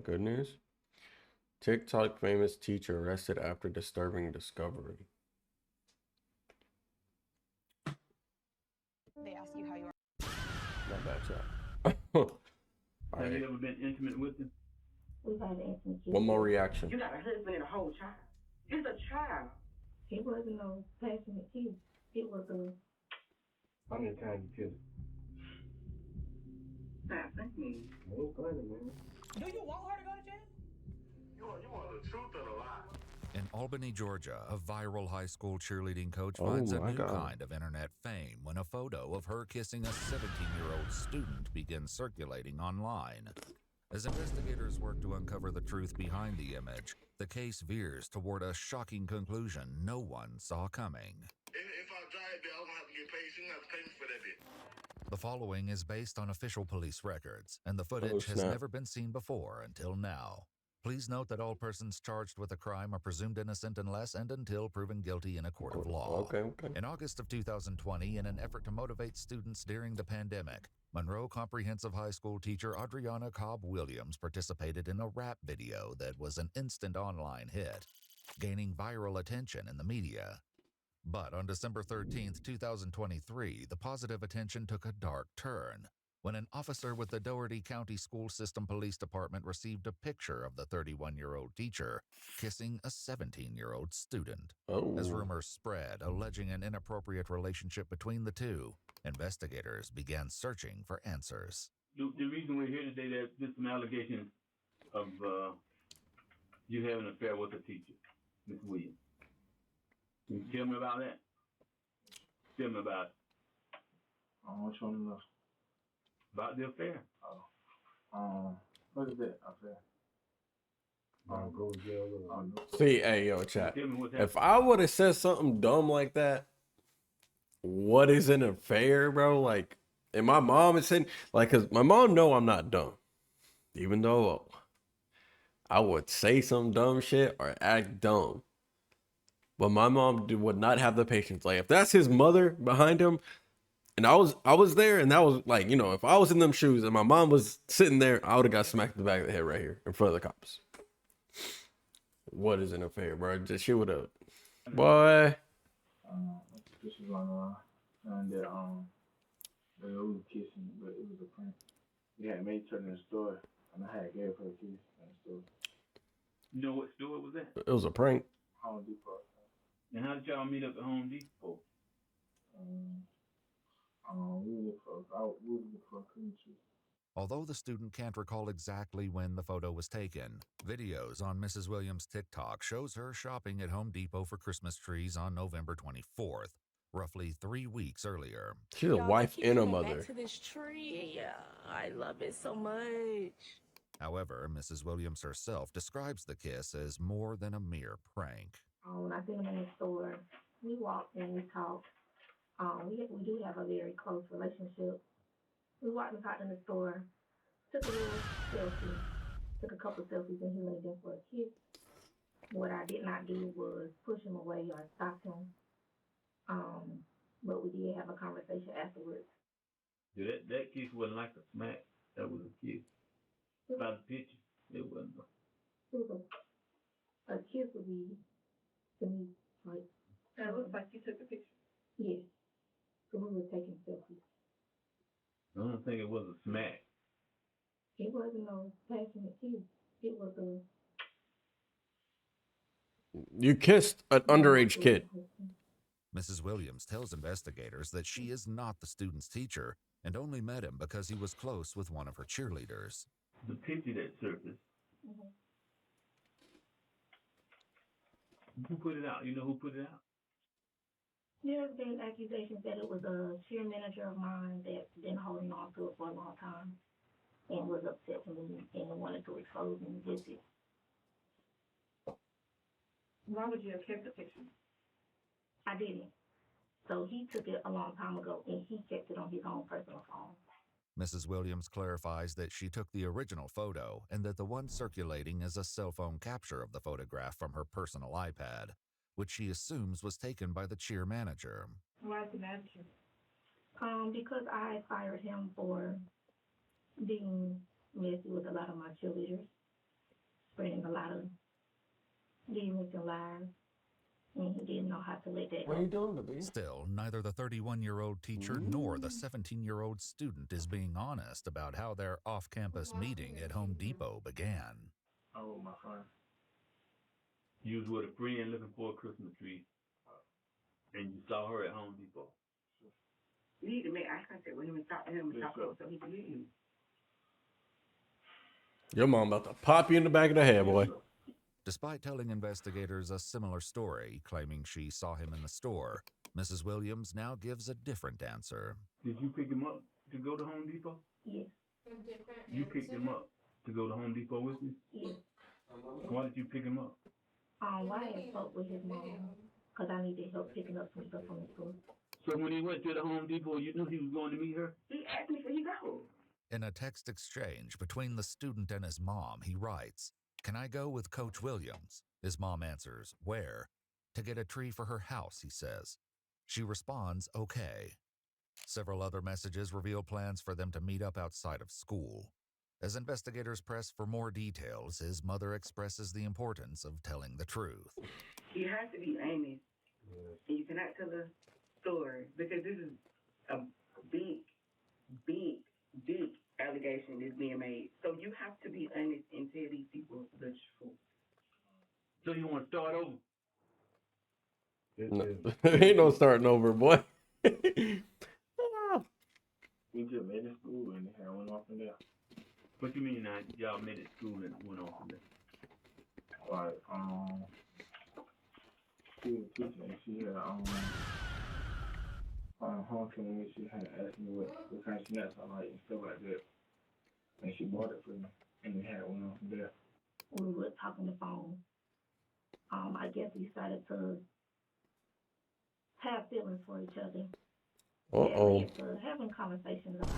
goodness. TikTok famous teacher arrested after disturbing discovery. They ask you how you are. Not bad, chat. All Have right. you ever been intimate with him? We've had an intimate One more reaction. You got a husband and a whole child. It's a child. It wasn't no passionate kiss. It was a. How many times you kissed? Stop thinking. I ain't funny, man. Do you want her to go to jail? You want the truth or the lie? In Albany, Georgia, a viral high school cheerleading coach Oh finds a my new God. kind of internet fame when a photo of her kissing a 17-year-old student begins circulating online. As investigators work to uncover the truth behind the image, the case veers toward a shocking conclusion no one saw coming. If I drive there, I'm gonna have to get paid. She gonna have to pay me for that bit. The following is based on official police records, and the footage has snap. never been seen before until now. Please note that all persons charged with a crime are presumed innocent unless and until proven guilty in a court of law. Okay. In August of 2020, in an effort to motivate students during the pandemic, Monroe Comprehensive High School teacher Adriana Cobb Williams participated in a rap video that was an instant online hit, gaining viral attention in the media. But on December 13th, 2023, the positive attention took a dark turn when an officer with the Dougherty County School System Police Department received a picture of the 31-year-old teacher kissing a 17-year-old student. Oh. As rumors spread, alleging an inappropriate relationship between the two, investigators began searching for answers. The reason we're here today, there's some allegations of you having an affair with a teacher, Miss Williams. Can you tell me about that? Tell me about it. What you want to know? About the affair. What is that? Affair? Go to jail. See, hey, yo, chat. Tell me what's happening. If I would have said something dumb like that, what is an affair, bro? Like, and my mom is saying, like, cause my mom know I'm not dumb, even though I would say some dumb shit or act dumb. But my mom would not have the patience. Like, if that's his mother behind him, and I was there, and that was like, you know, if I was in them shoes and my mom was sitting there, I would have got smacked in the back of the head right here in front of the cops. What is an affair, bro? She would have, boy. This was on and they were kissing, but it was a prank. We had made her in the store, and I had gave her a kiss in the store. You know what store it was at? It was a prank. Home Depot. And how did y'all meet up at Home Depot? We were looking for a cream cheese. Although the student can't recall exactly when the photo was taken, videos on Mrs. Williams' TikTok shows her shopping at Home Depot for Christmas trees on November 24th, roughly 3 weeks earlier. She's a wife and a mother. Back to this tree. I love it so much. However, Mrs. Williams herself describes the kiss as more than a mere prank. When I seen him in the store, we walked and we talked. We do have a very close relationship. We walked and talked in the store, took a little selfie, took a couple selfies, and he leaned in for a kiss. What I did not do was push him away or stop him. But we did have a conversation afterwards. Dude, that kiss wasn't like a smack. That was a kiss. By the picture, it wasn't. It was a kiss would be, to me, like. It looks like you took a picture. Yes. So we were taking selfies. I don't think it was a smack. It wasn't no passionate kiss. It was a. You kissed an underage kid. Mrs. Williams tells investigators that she is not the student's teacher and only met him because he was close with one of her cheerleaders. The picture that surfaced. Who put it out? You know who put it out? There's been accusations that it was a cheer manager of mine that's been holding on to it for a long time and was upset with me and wanted to expose me with it. Why would you have kept the picture? I didn't. So he took it a long time ago and he kept it on his own personal phone. Mrs. Williams clarifies that she took the original photo and that the one circulating is a cell phone capture of the photograph from her personal iPad, which she assumes was taken by the cheer manager. Why is the manager? Because I fired him for being messy with a lot of my cheerleaders. spreading a lot of demons and lies, and he didn't know how to let that What are you go. doing to me? Still, neither the 31-year-old teacher nor the 17-year-old student is being honest about how their off-campus meeting at Home Depot began. I with my friend. You was with a friend looking for a Christmas tree, and you saw her at Home Depot. You need to make eye contact with him and talk to him and Yes, talk sir. so he can hear you. Your mom about to pop you in the back of the head, boy. Despite telling investigators a similar story, claiming she saw him in the store, Mrs. Williams now gives a different answer. Did you pick him up to go to Home Depot? Yes, You picked him up to go to Home Depot with you? yes. Why did you pick him up? Why I spoke with his mom, because I needed help picking up some stuff from the school. So when he went to the Home Depot, you knew he was going to meet her? He asked me for you go. In a text exchange between the student and his mom, he writes, "Can I go with Coach Williams?" His mom answers, "Where?" "To get a tree for her house," he says. She responds, "Okay." Several other messages reveal plans for them to meet up outside of school. As investigators press for more details, his mother expresses the importance of telling the truth. You have to be honest, and you cannot tell a story because this is a big, big, big allegation that's being made. So you have to be honest and tell these people the truth. So you want to start over? No, ain't no starting over, boy. We just made it school and they had went off from there. What you mean now? Y'all met at school and went on from there? Like, she was teaching and she had, homecoming, she had asked me what kind of snacks I like and stuff like that. And she bought it for me. And we had went on from there. We were talking the phone. I guess we started to have feelings for each other. That led to having conversations about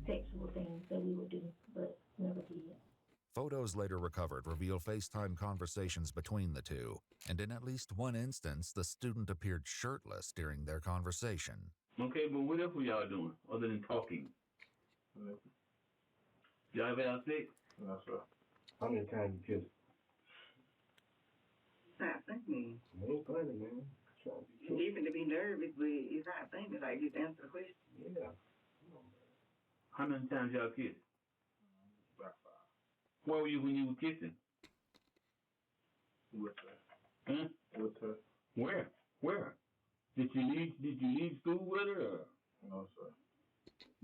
sexual things that we would do, but never did. Photos later recovered reveal FaceTime conversations between the two, and in at least one instance, the student appeared shirtless during their conversation. Okay, but what else were y'all doing other than talking? Y'all ever have sex? No, sir. How many times you kissed? Stop thinking. I ain't funny, man. Trying to be cute. Even to be nervous, but it's not thinking like just answer the question. Yeah. How many times y'all kissed? About 5. Where were you when you were kissing? With her. Huh? With her. Where? Where? Did you leave school with her? Or No, sir.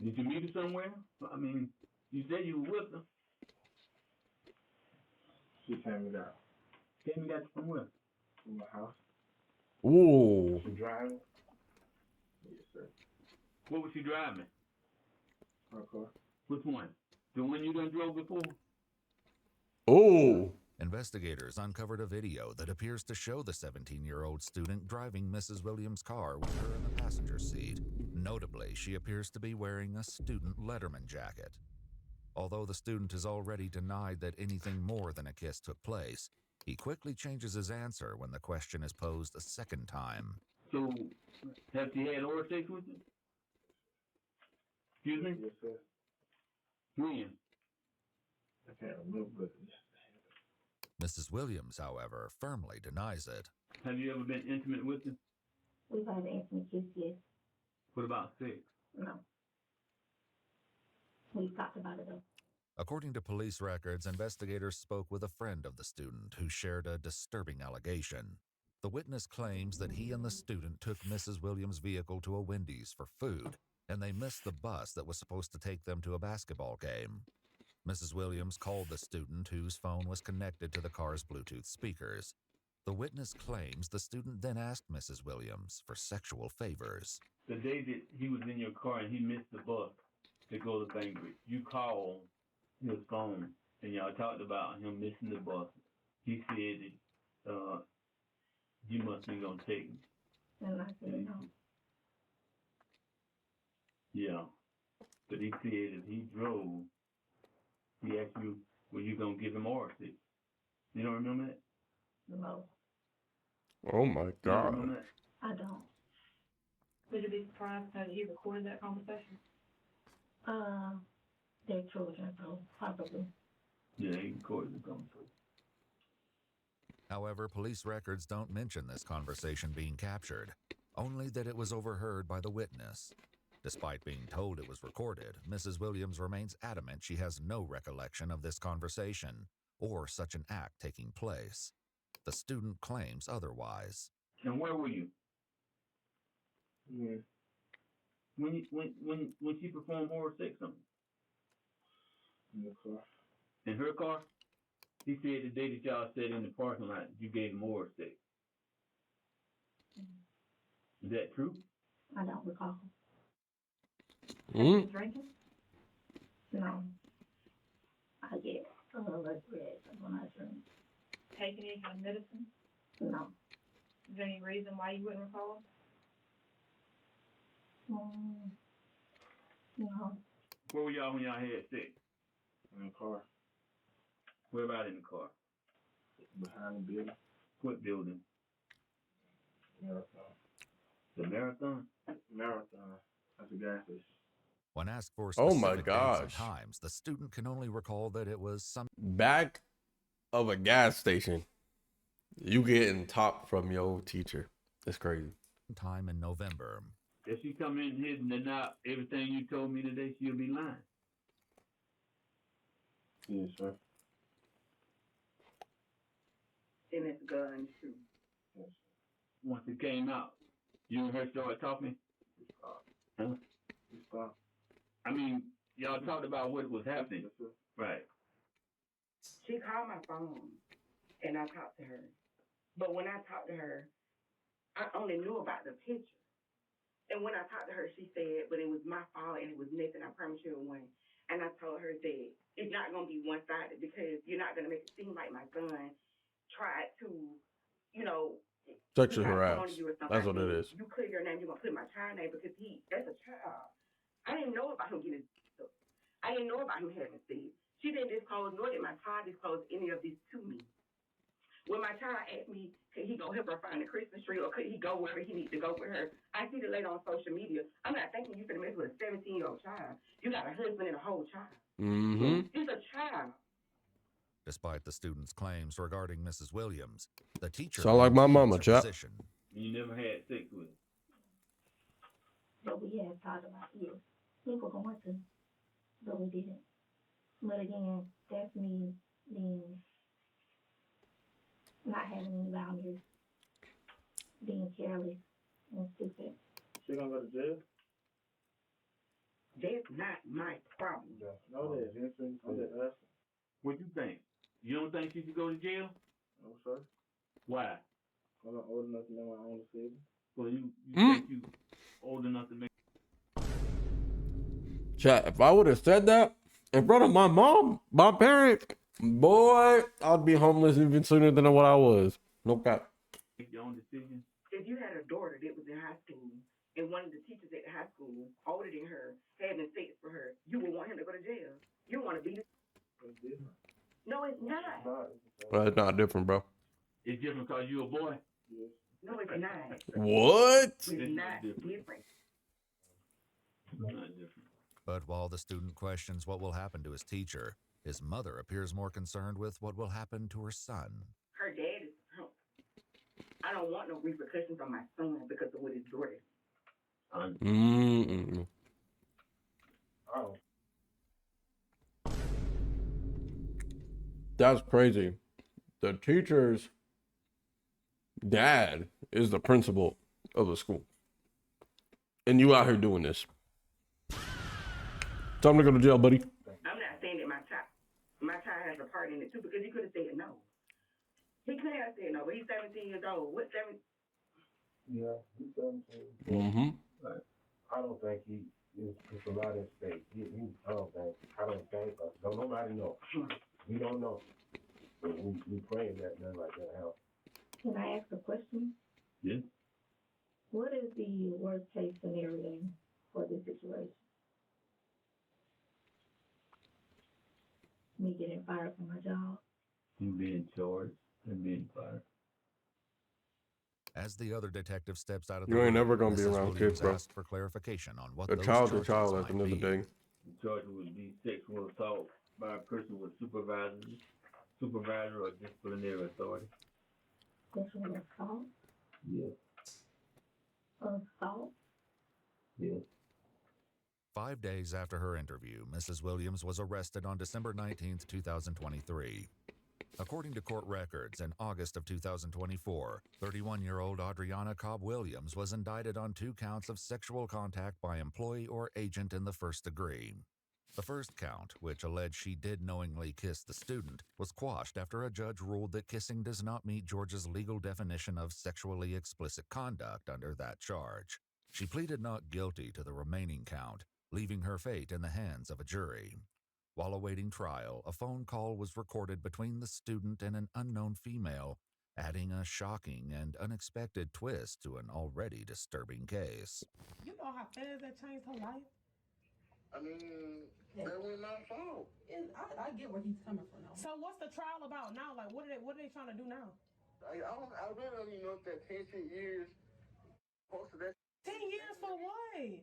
did you meet her somewhere? I mean, you said you were with her. She came me out Came and got you from where? from my house. Ooh. You driving? Yes, sir. What was she driving? My car. Which one? The one you done drove before? Ooh. Investigators uncovered a video that appears to show the 17-year-old student driving Mrs. Williams' car with her in the passenger seat. Notably, she appears to be wearing a student Letterman jacket. Although the student has already denied that anything more than a kiss took place, he quickly changes his answer when the question is posed a second time. So, have she had oral sex with you? Excuse me? Yes, sir. When? I can't remember, but Mrs. Williams, however, firmly denies it. Have you ever been intimate with her? We've had an intimate kiss, yes. What about sex? No. We've talked about it though. According to police records, investigators spoke with a friend of the student who shared a disturbing allegation. The witness claims that he and the student took Mrs. Williams' vehicle to a Wendy's for food, and they missed the bus that was supposed to take them to a basketball game. Mrs. Williams called the student, whose phone was connected to the car's Bluetooth speakers. The witness claims the student then asked Mrs. Williams for sexual favors. The day that he was in your car and he missed the bus to go to Bainbridge, you called his phone and y'all talked about him missing the bus. He said that you must be gonna take him. And I said no. Yeah. But he said if he drove, he asked you, were you gonna give him oral sex? You don't remember that? No, Oh my You don't remember God. that? I don't. Would you be surprised that he recorded that conversation? They're children, so probably. Yeah, he recorded the conversation. However, police records don't mention this conversation being captured, only that it was overheard by the witness. Despite being told it was recorded, Mrs. Williams remains adamant she has no recollection of this conversation or such an act taking place. The student claims otherwise. And where were you Yeah, when she performed oral sex on you? in the car. In her car? He said the day that y'all sat in the parking lot, you gave him oral sex. Is that true? I don't recall. Mm. Drinking? No. I get a little red when I drink. Taking any kind of medicine? No. Is there any reason why you wouldn't recall? No. Where were y'all when y'all had sex? In the car. Where about in the car? Behind the building. What building? Marathon. The Marathon? Marathon. That's a gas station. When asked for Oh specific my dates and gosh. times, the student can only recall that it was some Back of a gas station, you getting top from your old teacher. That's crazy. time in November. If she come in here and deny everything you told me today, she'll be lying. Yes, sir. And it's gun too. Yes. Once it came out, you and her started talking? Huh? We stopped. I mean, y'all talked about what was happening. Yes, sir. Right. She called my phone, and I talked to her. But when I talked to her, I only knew about the picture. And when I talked to her, she said, but it was my fault and it was nothing. I promise you it wasn't. And I told her that it's not going to be one-sided because you're not going to make it seem like my son tried to, you know, Sexually he tried to harass. come on you or something. That's I what it said, is. You clear your name, you're going to put my child name because that's a child. I didn't know about him getting stuff. I didn't know about him having sex. She didn't disclose, nor did my child disclose any of this to me. When my child asked me, could he go help her find the Christmas tree or could he go wherever he needs to go with her, I see it later on social media. I'm not thinking you finna mess with a 17-year-old child. You got a husband and a whole child. Mm-hmm. It's a child. Despite the student's claims regarding Mrs. Williams, the teacher Sound like my maintains mama, her chap. position. You never had sex with her. But we had talked about it. We were going to, but we didn't. But again, that's me being not having any boundaries, being careless and stupid. She gonna go to jail? That's not my problem. Yeah. No, that is. I'm just asking. What you think? You don't think she should go to jail? No, sir. Why? I'm not old enough to know my own decision. Well, you Mm. think you old enough to make. Chat, if I would have said that in front of my mom, my parents, boy, I'd be homeless even sooner than what I was. No cap. Your own decision. If you had a daughter that was in high school and one of the teachers at the high school, older than her, having sex for her, you would want him to go to jail. You want to beat him. It's different. No, it's not. It's not. It's Well, it's not different, bro. It's different because you a boy. yes. No, it's not. What? It's not different. It's not different. But while the student questions what will happen to his teacher, his mother appears more concerned with what will happen to her son. Her dad is a punk. I don't want no repercussions on my son because of what his daughter did. Mm-mm. I don't. That's crazy. The teacher's dad is the principal of the school. And you out here doing this. Time to go to jail, buddy. I'm not saying that my child has a part in it too because he could have said no. He could have said no, but he's 17 years old. What 7? Yeah, he's 17. Mm-hmm. I don't think he is providing state. I don't think, don't nobody know. We don't know. But we praying that nothing like that happens. Can I ask a question? Yeah. What is the worst case scenario for this situation? Me getting fired from my job? You being charged and being fired. As the other detective steps out of You the ain't room, never gonna be Mrs. around Williams kids, bro. asked for clarification on what A those child's a charges child at might the end of the be. day. The charge would be sexual assault by a person with supervisor or disciplinary authority. Sexual assault, Yes. assault. Yes. 5 days after her interview, Mrs. Williams was arrested on December 19, 2023. According to court records, in August of 2024, 31-year-old Adriana Cobb Williams was indicted on 2 counts of sexual contact by employee or agent in the first degree. The first count, which alleged she did knowingly kiss the student, was quashed after a judge ruled that kissing does not meet Georgia's legal definition of sexually explicit conduct under that charge. She pleaded not guilty to the remaining count, leaving her fate in the hands of a jury. While awaiting trial, a phone call was recorded between the student and an unknown female, adding a shocking and unexpected twist to an already disturbing case. You know how fast that changed her life? I mean, that was my fault. I get where he's coming from now. So what's the trial about now? Like, what are they trying to do now? I really don't even know if that 10 years posted that 10 years for what?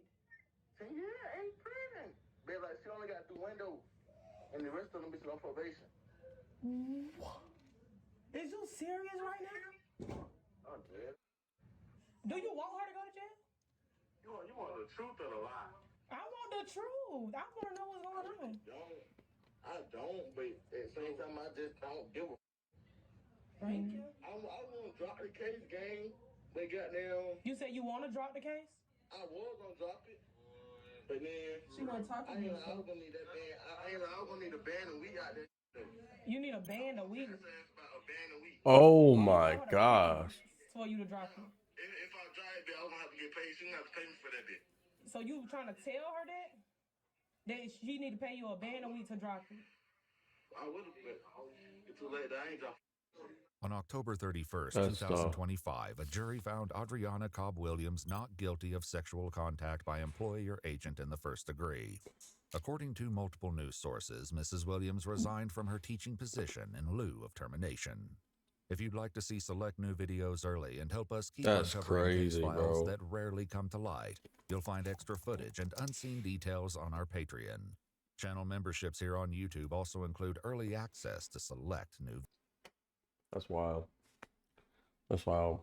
10 years ain't prison. Babe, like, she only got 2 windows, and the rest of them bitches on probation. Is you serious right now? Oh, man. Do you want her to go to jail? You want the truth or the lie? I want the truth. I want to know what's going on. I don't, but at the same time, I just don't give a. Thank you. I want to drop the case game. They got down. You said you want to drop the case? I was gonna drop it, but then She wasn't talking to I you. was gonna need that band. I was gonna need a band, and we got that. You need a band a week That's about a band a week. Oh my gosh. for you to drop it. If I drive it, I was gonna have to get paid. She didn't have to pay me for that bit. So you trying to tell her that? That she need to pay you a band a week to drop it? I would have, but it's too late. I ain't dropped. On October 31st, That's tough. 2025, a jury found Adriana Cobb Williams not guilty of sexual contact by employee or agent in the first degree. According to multiple news sources, Mrs. Williams resigned from her teaching position in lieu of termination. If you'd like to see select new videos early and help us keep That's uncovering case crazy, files bro. that rarely come to light, you'll find extra footage and unseen details on our Patreon. Channel memberships here on YouTube also include early access to select new That's wild. That's wild.